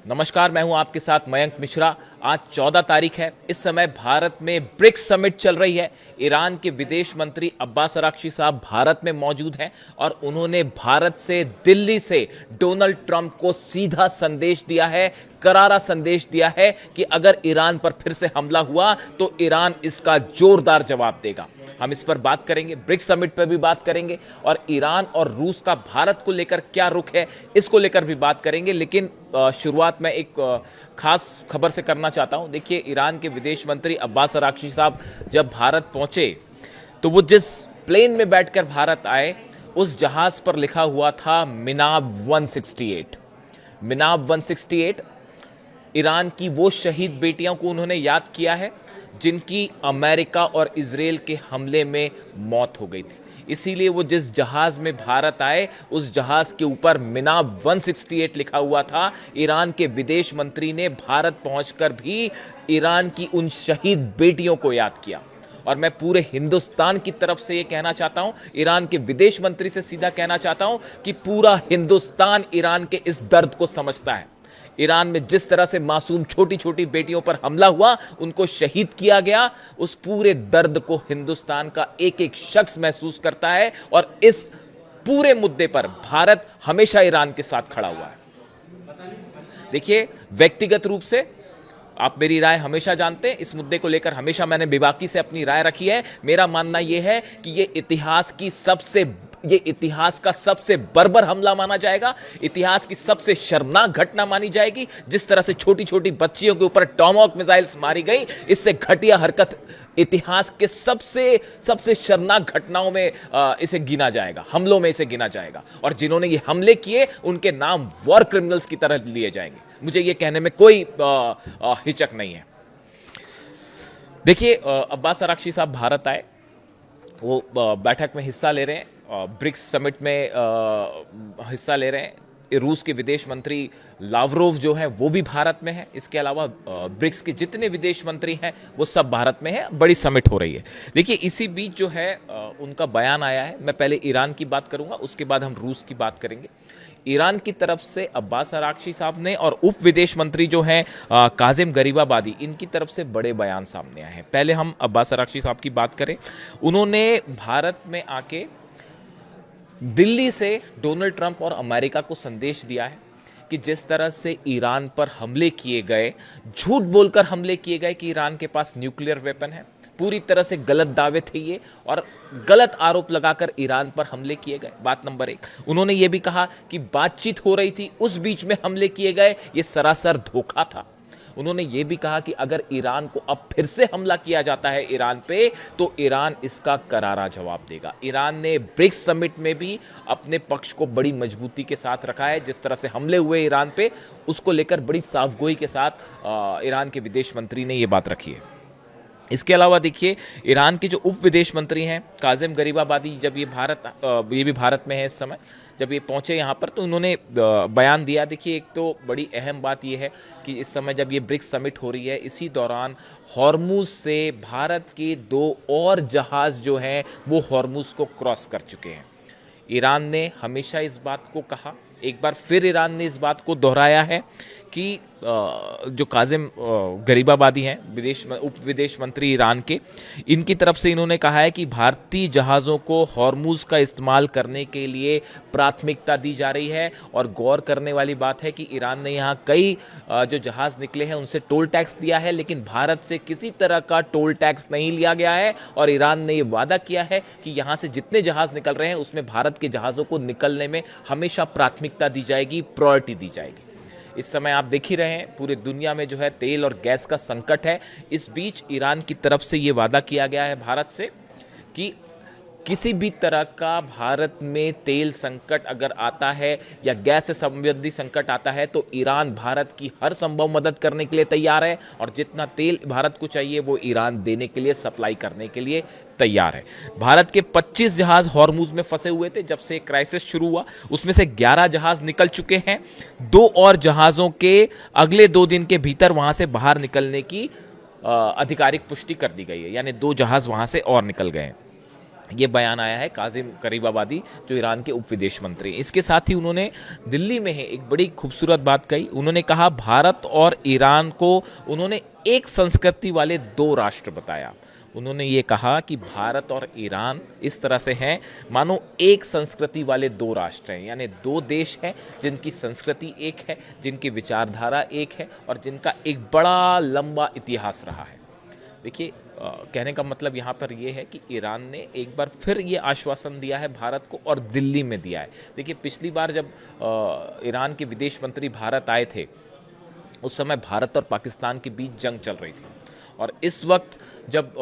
नमस्कार, मैं हूं आपके साथ मयंक मिश्रा। आज 14 तारीख है। इस समय भारत में ब्रिक्स समिट चल रही है। ईरान के विदेश मंत्री अब्बास अराक्ची साहब भारत में मौजूद हैं और उन्होंने भारत से, दिल्ली से डोनाल्ड ट्रंप को सीधा संदेश दिया है, करारा संदेश दिया है कि अगर ईरान पर फिर से हमला हुआ तो ईरान इसका जोरदार जवाब देगा। हम इस पर बात करेंगे, ब्रिक्स समिट पर भी बात करेंगे और ईरान और रूस का भारत को लेकर क्या रुख है इसको लेकर भी बात करेंगे। लेकिन शुरुआत मैं एक खास खबर से करना चाहता हूं। देखिए, ईरान के विदेश मंत्री अब्बास अराक्ची साहब जब भारत पहुंचे तो वो जिस प्लेन में बैठकर भारत आए उस जहाज पर लिखा हुआ था मिनाब 168। मिनाब 168 ईरान की वो शहीद बेटियों को उन्होंने याद किया है जिनकी अमेरिका और इजराइल के हमले में मौत हो गई थी। इसीलिए वो जिस जहाज में भारत आए उस जहाज के ऊपर मिनाब 168 लिखा हुआ था। ईरान के विदेश मंत्री ने भारत पहुंचकर भी ईरान की उन शहीद बेटियों को याद किया। और मैं पूरे हिंदुस्तान की तरफ से ये कहना चाहता हूं, ईरान के विदेश मंत्री से सीधा कहना चाहता हूं कि पूरा हिंदुस्तान ईरान के इस दर्द को समझता है। ईरान में जिस तरह से मासूम छोटी छोटी बेटियों पर हमला हुआ, उनको शहीद किया गया, उस पूरे दर्द को हिंदुस्तान का एक एक शख्स महसूस करता है और इस पूरे मुद्दे पर भारत हमेशा ईरान के साथ खड़ा हुआ है। देखिए, व्यक्तिगत रूप से आप मेरी राय हमेशा जानते हैं। इस मुद्दे को लेकर हमेशा मैंने बेबाकी से अपनी राय रखी है। मेरा मानना यह है कि ये इतिहास का सबसे बर्बर हमला माना जाएगा, इतिहास की सबसे शर्मनाक घटना मानी जाएगी। जिस तरह से छोटी छोटी बच्चियों के ऊपर टॉमहॉक मिसाइल्स मारी गई, इससे घटिया हरकत इतिहास के सबसे शर्मनाक घटनाओं में इसे गिना जाएगा, हमलों में इसे गिना जाएगा। और जिन्होंने ये हमले किए उनके नाम वॉर क्रिमिनल्स की तरह लिए जाएंगे। मुझे ये कहने में कोई हिचक नहीं है। देखिए, अब्बास अराक्ची साहब भारत आए, वो बैठक में हिस्सा ले रहे हैं, ब्रिक्स समिट में हिस्सा ले रहे हैं। रूस के विदेश मंत्री लावरोव जो है वो भी भारत में है। इसके अलावा ब्रिक्स के जितने विदेश मंत्री हैं वो सब भारत में हैं। बड़ी समिट हो रही है। देखिए, इसी बीच जो है उनका बयान आया है। मैं पहले ईरान की बात करूंगा, उसके बाद हम रूस की बात करेंगे। ईरान की तरफ से अब्बास अराक्ची साहब ने और उप विदेश मंत्री जो हैं काजिम गरीबाबादी, इनकी तरफ से बड़े बयान सामने आए हैं। पहले हम अब्बास अराक्ची साहब की बात करें। उन्होंने भारत में आके दिल्ली से डोनाल्ड ट्रंप और अमेरिका को संदेश दिया है कि जिस तरह से ईरान पर हमले किए गए, झूठ बोलकर हमले किए गए कि ईरान के पास न्यूक्लियर वेपन है, पूरी तरह से गलत दावे थे ये और गलत आरोप लगाकर ईरान पर हमले किए गए। बात नंबर 1। उन्होंने ये भी कहा कि बातचीत हो रही थी, उस बीच में हमले किए गए, ये सरासर धोखा था। उन्होंने ये भी कहा कि अगर ईरान को अब फिर से हमला किया जाता है ईरान पे, तो ईरान इसका करारा जवाब देगा। ईरान ने ब्रिक्स समिट में भी अपने पक्ष को बड़ी मजबूती के साथ रखा है। जिस तरह से हमले हुए ईरान पे, उसको लेकर बड़ी साफगोई के साथ ईरान के विदेश मंत्री ने ये बात रखी है। इसके अलावा देखिए, ईरान के जो उप विदेश मंत्री हैं काजिम गरीबाबादी, जब ये भी भारत में है इस समय, जब ये पहुंचे यहाँ पर तो उन्होंने बयान दिया। देखिए, एक तो बड़ी अहम बात ये है कि इस समय जब ये ब्रिक्स समिट हो रही है, इसी दौरान हॉर्मुज से भारत के 2 और जहाज़ जो हैं वो हॉर्मुज को क्रॉस कर चुके हैं। ईरान ने हमेशा इस बात को कहा, एक बार फिर ईरान ने इस बात को दोहराया है कि जो काजिम गरीबाबादी हैं, उप विदेश मंत्री ईरान के, इनकी तरफ से इन्होंने कहा है कि भारतीय जहाज़ों को हॉर्मुज का इस्तेमाल करने के लिए प्राथमिकता दी जा रही है। और गौर करने वाली बात है कि ईरान ने यहाँ कई जो जहाज़ निकले हैं उनसे टोल टैक्स दिया है, लेकिन भारत से किसी तरह का टोल टैक्स नहीं लिया गया है। और ईरान ने ये वादा किया है कि यहाँ से जितने जहाज़ निकल रहे हैं उसमें भारत के जहाज़ों को निकलने में हमेशा प्राथमिकता दी जाएगी, प्रायोरिटी दी जाएगी। इस समय आप देख ही रहे हैं पूरी दुनिया में जो है तेल और गैस का संकट है। इस बीच ईरान की तरफ से ये वादा किया गया है भारत से कि किसी भी तरह का भारत में तेल संकट अगर आता है या गैस से संबंधी संकट आता है तो ईरान भारत की हर संभव मदद करने के लिए तैयार है। और जितना तेल भारत को चाहिए वो ईरान देने के लिए, सप्लाई करने के लिए तैयार है। भारत के 25 जहाज हॉर्मुज में फंसे हुए थे जब से क्राइसिस शुरू हुआ, उसमें से 11 जहाज निकल चुके हैं। 2 और जहाज़ों के अगले 2 दिन के भीतर वहां से बाहर निकलने की आधिकारिक पुष्टि कर दी गई है, यानी 2 जहाज वहां से और निकल गए हैं। ये बयान आया है काजिम गरीबाबादी, जो ईरान के उप विदेश मंत्री हैं। इसके साथ ही उन्होंने दिल्ली में ही एक बड़ी खूबसूरत बात कही। उन्होंने कहा भारत और ईरान को उन्होंने एक संस्कृति वाले दो राष्ट्र बताया। उन्होंने ये कहा कि भारत और ईरान इस तरह से हैं मानो एक संस्कृति वाले दो राष्ट्र हैं, यानी दो देश हैं जिनकी संस्कृति एक है, जिनकी विचारधारा एक है और जिनका एक बड़ा लंबा इतिहास रहा है। देखिए, कहने का मतलब यहाँ पर यह है कि ईरान ने एक बार फिर ये आश्वासन दिया है भारत को और दिल्ली में दिया है। देखिए, पिछली बार जब ईरान के विदेश मंत्री भारत आए थे, उस समय भारत और पाकिस्तान के बीच जंग चल रही थी और इस वक्त जब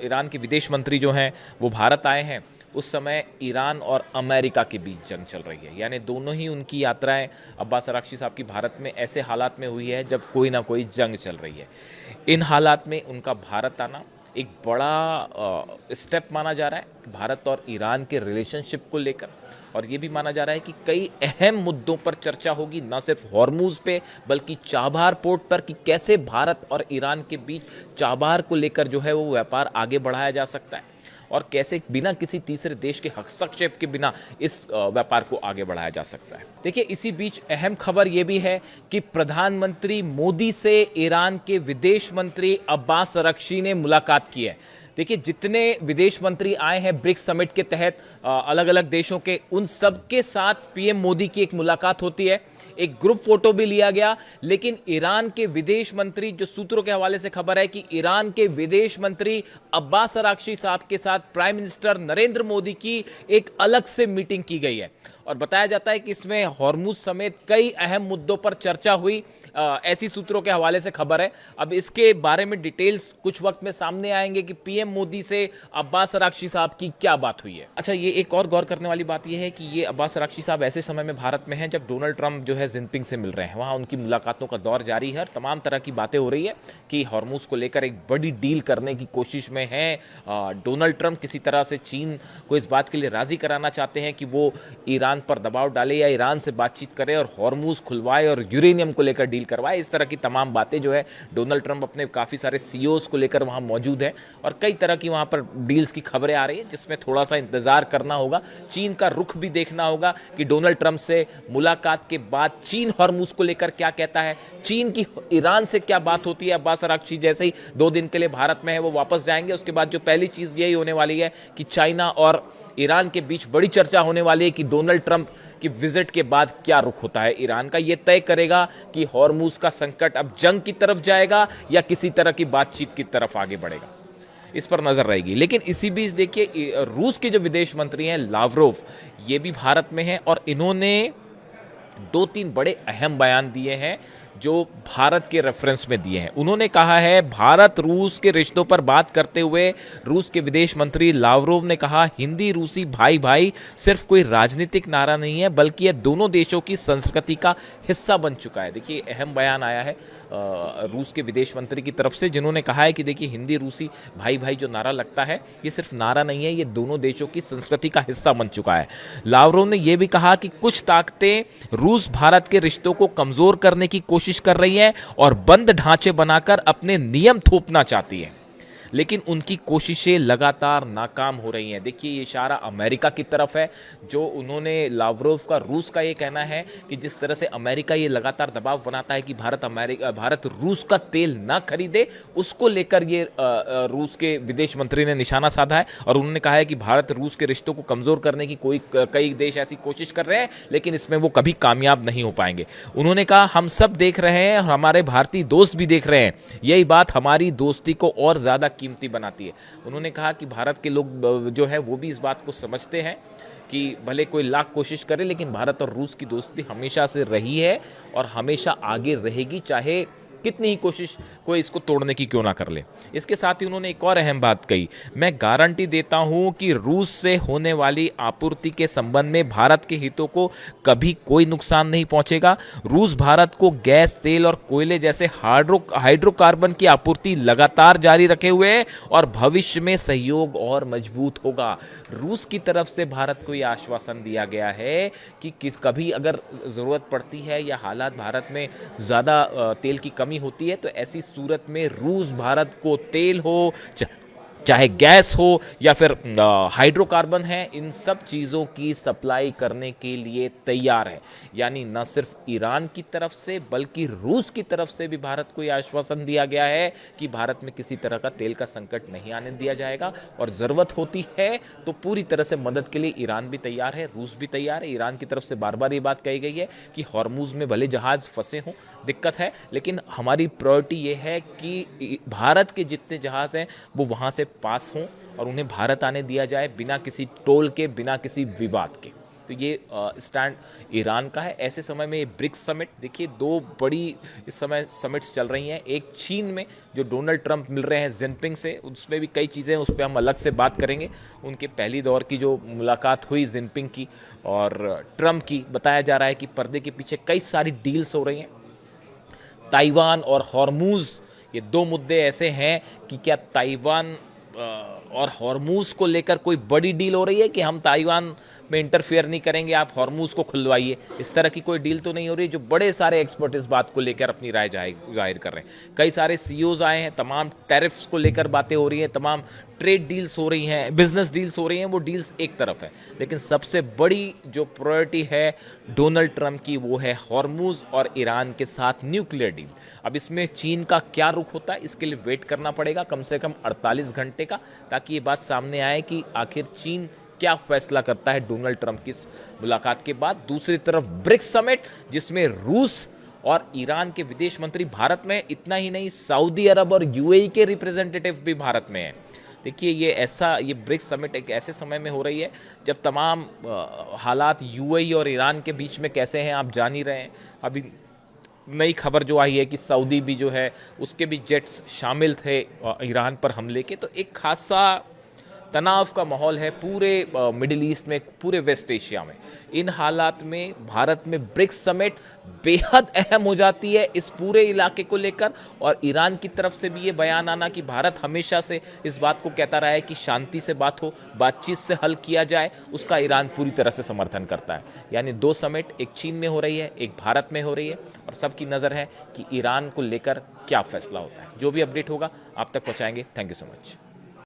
ईरान के विदेश मंत्री जो हैं वो भारत आए हैं, उस समय ईरान और अमेरिका के बीच जंग चल रही है। यानी दोनों ही उनकी यात्राएं अब्बास अरागची साहब की भारत में ऐसे हालात में हुई है जब कोई ना कोई जंग चल रही है। इन हालात में उनका भारत आना एक बड़ा स्टेप माना जा रहा है भारत और ईरान के रिलेशनशिप को लेकर, और ये भी माना जा रहा है कि कई अहम मुद्दों पर चर्चा होगी, न सिर्फ हॉर्मूज पे बल्कि चाबहार पोर्ट पर, कि कैसे भारत और ईरान के बीच चाबहार को लेकर जो है वो व्यापार आगे बढ़ाया जा सकता है और कैसे बिना किसी तीसरे देश के हस्तक्षेप के बिना इस व्यापार को आगे बढ़ाया जा सकता है। देखिए, इसी बीच अहम खबर यह भी है कि प्रधानमंत्री मोदी से ईरान के विदेश मंत्री अब्बास अरागची ने मुलाकात की है। देखिए, जितने विदेश मंत्री आए हैं ब्रिक्स समिट के तहत अलग अलग देशों के, उन सब के साथ पीएम मोदी की एक मुलाकात होती है, एक ग्रुप फोटो भी लिया गया। लेकिन ईरान के विदेश मंत्री, जो सूत्रों के हवाले से खबर है कि ईरान के विदेश मंत्री अब्बास अरागची साहब के साथ प्राइम मिनिस्टर नरेंद्र मोदी की एक अलग से मीटिंग की गई है और बताया जाता है कि इसमें हॉर्मूज समेत कई अहम मुद्दों पर चर्चा हुई, ऐसी सूत्रों के हवाले से खबर है। अब इसके बारे में डिटेल्स कुछ वक्त में सामने आएंगे कि पीएम मोदी से अब्बास अरागची साहब की क्या बात हुई है। अच्छा, ये एक और गौर करने वाली बात यह है कि ये अब्बास अरागची साहब ऐसे समय में भारत में हैं जब डोनाल्ड ट्रंप जो है जिनपिंग से मिल रहे हैं। वहाँ उनकी मुलाकातों का दौर जारी है और तमाम तरह की बातें हो रही है कि हॉर्मूज को लेकर एक बड़ी डील करने की कोशिश में है। डोनाल्ड ट्रंप किसी तरह से चीन को इस बात के लिए राजी कराना चाहते हैं कि वो ईरान पर दबाव डाले या ईरान से बातचीत करे और हॉर्मूज खुलवाए और यूरेनियम को लेकर डील करवाए। इस तरह की तमाम बातें जो है डोनाल्ड ट्रंप अपने काफ़ी सारे सीईओज को लेकर वहाँ मौजूद है और कई तरह की वहाँ पर डील्स की खबरें आ रही है, जिसमें थोड़ा सा इंतजार करना होगा। चीन का रुख भी देखना होगा कि डोनाल्ड ट्रंप से मुलाकात के बाद चीन हॉर्मूज को लेकर क्या कहता है, चीन की ईरान से क्या बात होती है। अब्बास अरागची जैसे ही 2 दिन के लिए भारत में है वो वापस जाएंगे, उसके बाद जो पहली चीज़ यही होने वाली है कि चाइना और ईरान के बीच बड़ी चर्चा होने वाली है कि डोनाल्ड ट्रंप की विजिट के बाद क्या रुख होता है ईरान का। यह तय करेगा कि हॉर्मूज का संकट अब जंग की तरफ जाएगा या किसी तरह की बातचीत की तरफ आगे बढ़ेगा, इस पर नजर रहेगी। लेकिन इसी बीच देखिए, रूस के जो विदेश मंत्री हैं लावरोव, ये भी भारत में हैं और इन्होंने 2-3 बड़े अहम बयान दिए हैं जो भारत के रेफरेंस में दिए हैं। उन्होंने कहा है, भारत रूस के रिश्तों पर बात करते हुए रूस के विदेश मंत्री लावरोव ने कहा, हिंदी रूसी भाई भाई सिर्फ कोई राजनीतिक नारा नहीं है बल्कि यह दोनों देशों की संस्कृति का हिस्सा बन चुका है। देखिए, अहम बयान आया है रूस के विदेश मंत्री की तरफ से, जिन्होंने कहा है कि देखिए, हिंदी रूसी भाई भाई जो नारा लगता है ये सिर्फ नारा नहीं है, ये दोनों देशों की संस्कृति का हिस्सा बन चुका है। लावरोव ने यह भी कहा कि कुछ ताकतें रूस भारत के रिश्तों को कमजोर करने की कोशिश कर रही हैं और बंद ढांचे बनाकर अपने नियम थोपना चाहती है, लेकिन उनकी कोशिशें लगातार नाकाम हो रही हैं। देखिए, ये इशारा अमेरिका की तरफ है, जो उन्होंने लावरोव का रूस का ये कहना है कि जिस तरह से अमेरिका ये लगातार दबाव बनाता है कि भारत रूस का तेल ना खरीदे, उसको लेकर ये रूस के विदेश मंत्री ने निशाना साधा है और उन्होंने कहा है कि भारत रूस के रिश्तों को कमजोर करने की कई देश ऐसी कोशिश कर रहे हैं, लेकिन इसमें वो कभी कामयाब नहीं हो पाएंगे। उन्होंने कहा, हम सब देख रहे हैं, हमारे भारतीय दोस्त भी देख रहे हैं, यही बात हमारी दोस्ती को और ज्यादा कीमती बनाती है। उन्होंने कहा कि भारत के लोग जो है वो भी इस बात को समझते हैं कि भले कोई लाख कोशिश करे, लेकिन भारत और रूस की दोस्ती हमेशा से रही है और हमेशा आगे रहेगी, चाहे कितनी ही कोशिश कोई इसको तोड़ने की क्यों ना कर ले। इसके साथ ही उन्होंने एक और अहम बात कही, मैं गारंटी देता हूं कि रूस से होने वाली आपूर्ति के संबंध में भारत के हितों को कभी कोई नुकसान नहीं पहुंचेगा। रूस भारत को गैस, तेल और कोयले जैसे हाइड्रोकार्बन की आपूर्ति लगातार जारी रखे हुए है और भविष्य में सहयोग और मजबूत होगा। रूस की तरफ से भारत को यह आश्वासन दिया गया है कि कभी अगर जरूरत पड़ती है या हालात भारत में ज्यादा तेल की कमी होती है तो ऐसी सूरत में रूस भारत को तेल हो चाहे गैस हो या फिर हाइड्रोकार्बन है, इन सब चीज़ों की सप्लाई करने के लिए तैयार है। यानी न सिर्फ ईरान की तरफ से बल्कि रूस की तरफ से भी भारत को यह आश्वासन दिया गया है कि भारत में किसी तरह का तेल का संकट नहीं आने दिया जाएगा, और ज़रूरत होती है तो पूरी तरह से मदद के लिए ईरान भी तैयार है, रूस भी तैयार है। ईरान की तरफ से बार बार ये बात कही गई है कि हॉर्मुज में भले जहाज़ फंसे हों, दिक्कत है, लेकिन हमारी प्रायोरिटी ये है कि भारत के जितने जहाज़ हैं वो वहाँ से पास हों और उन्हें भारत आने दिया जाए बिना किसी टोल के, बिना किसी विवाद के। तो ये स्टैंड ईरान का है। ऐसे समय में ये ब्रिक्स समिट, देखिए दो बड़ी इस समय समिट्स चल रही हैं। एक चीन में जो डोनाल्ड ट्रंप मिल रहे हैं जिनपिंग से, उसमें भी कई चीज़ें हैं, उस पर हम अलग से बात करेंगे। उनके पहली दौर की जो मुलाकात हुई जिनपिंग की और ट्रंप की, बताया जा रहा है कि पर्दे के पीछे कई सारी डील्स हो रही हैं। ताइवान और हॉर्मुज, ये दो मुद्दे ऐसे हैं कि क्या ताइवान और हॉर्मुज को लेकर कोई बड़ी डील हो रही है कि हम ताइवान में इंटरफेयर नहीं करेंगे, आप हॉर्मुज को खुलवाइए, इस तरह की कोई डील तो नहीं हो रही। जो बड़े सारे एक्सपर्ट इस बात को लेकर अपनी राय जाहिर कर रहे हैं। कई सारे सीईओज आए हैं, तमाम टैरिफ्स को लेकर बातें हो रही हैं, तमाम ट्रेड डील्स हो रही हैं, बिजनेस डील्स हो रही हैं। वो डील्स एक तरफ है, लेकिन सबसे बड़ी जो प्रायोरिटी है डोनाल्ड ट्रंप की, वो है हॉर्मुज और ईरान के साथ न्यूक्लियर डील। अब इसमें चीन का क्या रुख होता है, इसके लिए वेट करना पड़ेगा कम से कम 48 घंटे का, ताकि ये बात सामने आए कि आखिर चीन क्या फैसला करता है डोनाल्ड ट्रंप की मुलाकात के बाद। दूसरी तरफ ब्रिक्स समिट, जिसमें रूस और ईरान के विदेश मंत्री भारत में, इतना ही नहीं सऊदी अरब और यूएई के रिप्रेजेंटेटिव भी भारत में हैं। देखिए ये ब्रिक्स समिट एक ऐसे समय में हो रही है जब तमाम हालात यूएई और ईरान के बीच में कैसे हैं आप जान ही रहे हैं। अभी नई खबर जो आई है कि सऊदी भी जो है उसके भी जेट्स शामिल थे ईरान पर हमले के। तो एक खासा तनाव का माहौल है पूरे मिडिल ईस्ट में, पूरे वेस्ट एशिया में। इन हालात में भारत में ब्रिक्स समिट बेहद अहम हो जाती है इस पूरे इलाके को लेकर। और ईरान की तरफ से भी ये बयान आना कि भारत हमेशा से इस बात को कहता रहा है कि शांति से बात हो, बातचीत से हल किया जाए, उसका ईरान पूरी तरह से समर्थन करता है। यानी दो समिट, एक चीन में हो रही है, एक भारत में हो रही है, और सबकी नज़र है कि ईरान को लेकर क्या फैसला होता है। जो भी अपडेट होगा आप तक पहुँचाएंगे। Thank you so much.